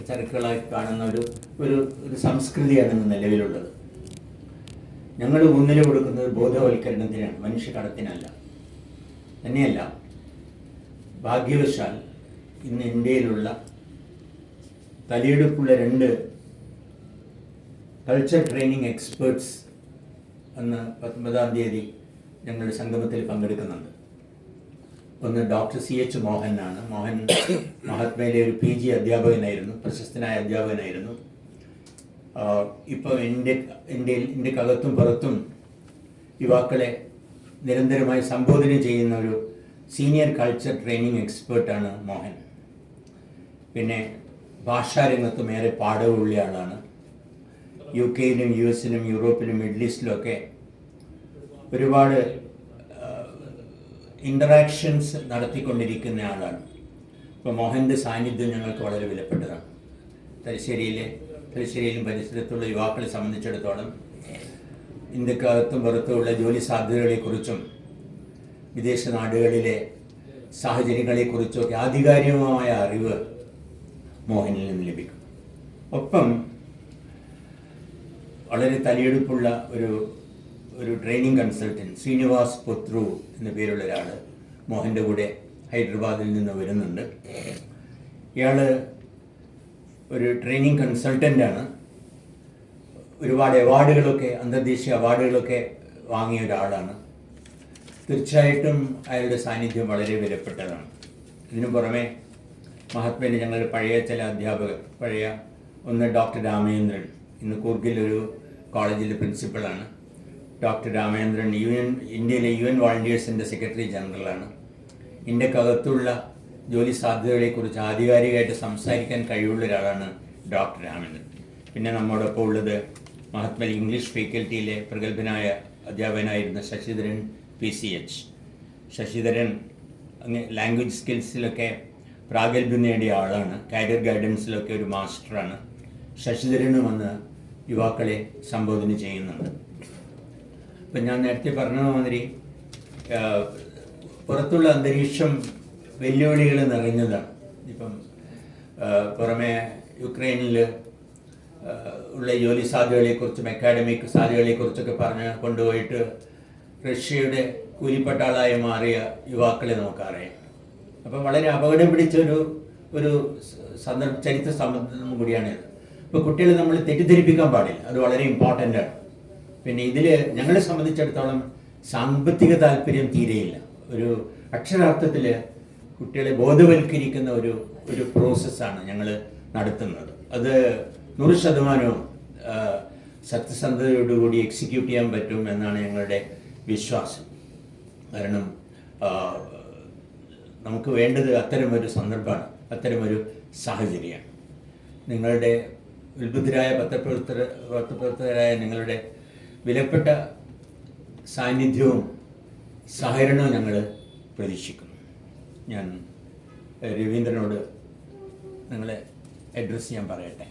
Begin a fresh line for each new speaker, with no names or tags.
ചരക്കുകളായി കാണുന്ന ഒരു ഒരു ഒരു സംസ്കൃതിയാണ് ഇന്ന് നിലവിലുള്ളത്. ഞങ്ങൾ ഊന്നൽ കൊടുക്കുന്നത് ബോധവൽക്കരണത്തിനാണ്, മനുഷ്യക്കടത്തിനല്ല. തന്നെയല്ല, ഭാഗ്യവശാൽ ഇന്ന് ഇന്ത്യയിലുള്ള തലയെടുപ്പുള്ള 2 കൾച്ചർ ട്രെയിനിങ് എക്സ്പേർട്സ് അന്ന് 19-ാം തീയതി ഞങ്ങളുടെ സംഗമത്തിൽ പങ്കെടുക്കുന്നുണ്ട്. ഒന്ന് ഡോക്ടർ CH മോഹനാണ്. മോഹൻ മഹാത്മയിലെ ഒരു PG അധ്യാപകനായിരുന്നു, പ്രശസ്തനായ അധ്യാപകനായിരുന്നു. ഇപ്പോൾ ഇന്ത്യക്കകത്തും പുറത്തും യുവാക്കളെ നിരന്തരമായി സംബോധന ചെയ്യുന്ന ഒരു സീനിയർ കൾച്ചർ ട്രെയിനിങ് എക്സ്പേർട്ടാണ് മോഹൻ. പിന്നെ ഭാഷാരംഗത്തും ഏറെ പാഠമുള്ള ആളാണ്. UK-യിലും US-ലും യൂറോപ്പിലും മിഡിൽ ഈസ്റ്റിലുമൊക്കെ ഒരുപാട് ഇൻ്ററാക്ഷൻസ് നടത്തിക്കൊണ്ടിരിക്കുന്ന ആളാണ്. ഇപ്പോൾ മോഹൻ്റെ സാന്നിധ്യം ഞങ്ങൾക്ക് വളരെ വിലപ്പെട്ടതാണ്. തലശ്ശേരിയിലും പരിസരത്തുള്ള യുവാക്കളെ സംബന്ധിച്ചിടത്തോളം ഇന്ത്യക്കകത്തും പുറത്തുമുള്ള ജോലി സാധ്യതകളെക്കുറിച്ചും വിദേശ നാടുകളിലെ സാഹചര്യങ്ങളെക്കുറിച്ചൊക്കെ ആധികാരികമായ അറിവ് മോഹനിൽ നിന്ന് ലഭിക്കും. ഒപ്പം വളരെ തലയെടുപ്പുള്ള ഒരു ട്രെയിനിങ് കൺസൾട്ടൻറ്റ് ശ്രീനിവാസ് പൊത്രു എന്ന പേരുള്ള ഒരാൾ മോഹൻ്റെ കൂടെ ഹൈദരാബാദിൽ നിന്ന് വരുന്നുണ്ട്. ഇയാൾ ഒരു ട്രെയിനിങ് കൺസൾട്ടൻ്റാണ്. ഒരുപാട് അവാർഡുകളൊക്കെ, അന്തർദേശീയ അവാർഡുകളൊക്കെ വാങ്ങിയ ഒരാളാണ്. തീർച്ചയായിട്ടും അയാളുടെ സാന്നിധ്യം വളരെ വിലപ്പെട്ടതാണ്. ഇതിനു പുറമെ മഹാത്മയിലെ ഞങ്ങളുടെ പഴയ ചില അധ്യാപകർ, ഒന്ന് ഡോക്ടർ രാമേന്ദ്രൻ, ഇന്ന് കൂർഗിൽ ഒരു കോളേജിലെ പ്രിൻസിപ്പളാണ്. ഡോക്ടർ രാമേന്ദ്രൻ ഇന്ത്യയിലെ UN വോളണ്ടിയേഴ്സിൻ്റെ സെക്രട്ടറി ജനറലാണ്. ഇന്ത്യക്കകത്തുള്ള ജോലി സാധ്യതകളെക്കുറിച്ച് ആധികാരികമായിട്ട് സംസാരിക്കാൻ കഴിവുള്ള ഒരാളാണ് ഡോക്ടർ രാമേന്ദ്രൻ. പിന്നെ നമ്മോടൊപ്പം ഉള്ളത് മഹാത്മ ഇംഗ്ലീഷ് ഫാക്കൽറ്റിയിലെ പ്രഗത്ഭനായ അധ്യാപകനായിരുന്ന ശശിധരൻ PCH. ശശിധരൻ ലാംഗ്വേജ് സ്കിൽസിലൊക്കെ പ്രാഗൽഭ്യം നേടിയ ആളാണ്. കരിയർ ഗൈഡൻസിലൊക്കെ ഒരു മാസ്റ്ററാണ്. ശശിധരനും വന്ന് യുവാക്കളെ സംബോധന ചെയ്യുന്നുണ്ട്. ഇപ്പം ഞാൻ നേരത്തെ പറഞ്ഞ മാതിരി പുറത്തുള്ള അന്തരീക്ഷം വെല്ലുവിളികൾ നിറഞ്ഞതാണ്. ഇപ്പം പുറമെ യുക്രൈനിൽ ഉള്ള ജോലി സാധ്യതകളെക്കുറിച്ചും അക്കാഡമിക് സാധ്യതകളെക്കുറിച്ചൊക്കെ പറഞ്ഞ് കൊണ്ടുപോയിട്ട് റഷ്യയുടെ കൂലിപ്പട്ടാളായി മാറിയ യുവാക്കളെ നമുക്കറിയാം. അപ്പം വളരെ അപകടം പിടിച്ചൊരു ചരിത്ര സംബന്ധം കൂടിയാണിത്. ഇപ്പോൾ കുട്ടികളെ നമ്മൾ തെറ്റിദ്ധരിപ്പിക്കാൻ പാടില്ല, അത് വളരെ ഇമ്പോർട്ടൻ്റ് ആണ്. പിന്നെ ഇതിൽ ഞങ്ങളെ സംബന്ധിച്ചിടത്തോളം സാമ്പത്തിക താല്പര്യം തീരെയില്ല. ഒരു അക്ഷരാർത്ഥത്തിൽ കുട്ടികളെ ബോധവൽക്കരിക്കുന്ന ഒരു പ്രോസസ്സാണ് ഞങ്ങൾ നടത്തുന്നത്. അത് 100% സത്യസന്ധതയോടുകൂടി എക്സിക്യൂട്ട് ചെയ്യാൻ പറ്റും എന്നാണ് ഞങ്ങളുടെ വിശ്വാസം. കാരണം നമുക്ക് വേണ്ടത് അത്തരമൊരു സന്ദർഭമാണ്, അത്തരമൊരു സാഹചര്യമാണ്. നിങ്ങളുടെ ഉത്ബുദ്ധരായ പത്രപ്രവർത്തകരായ നിങ്ങളുടെ വിലപ്പെട്ട സാന്നിധ്യവും സഹകരണവും ഞങ്ങൾ പ്രതീക്ഷിക്കുന്നു. ഞാൻ രവീന്ദ്രനോട് നിങ്ങളെ അഡ്രസ്സ് ചെയ്യാൻ പറയട്ടെ.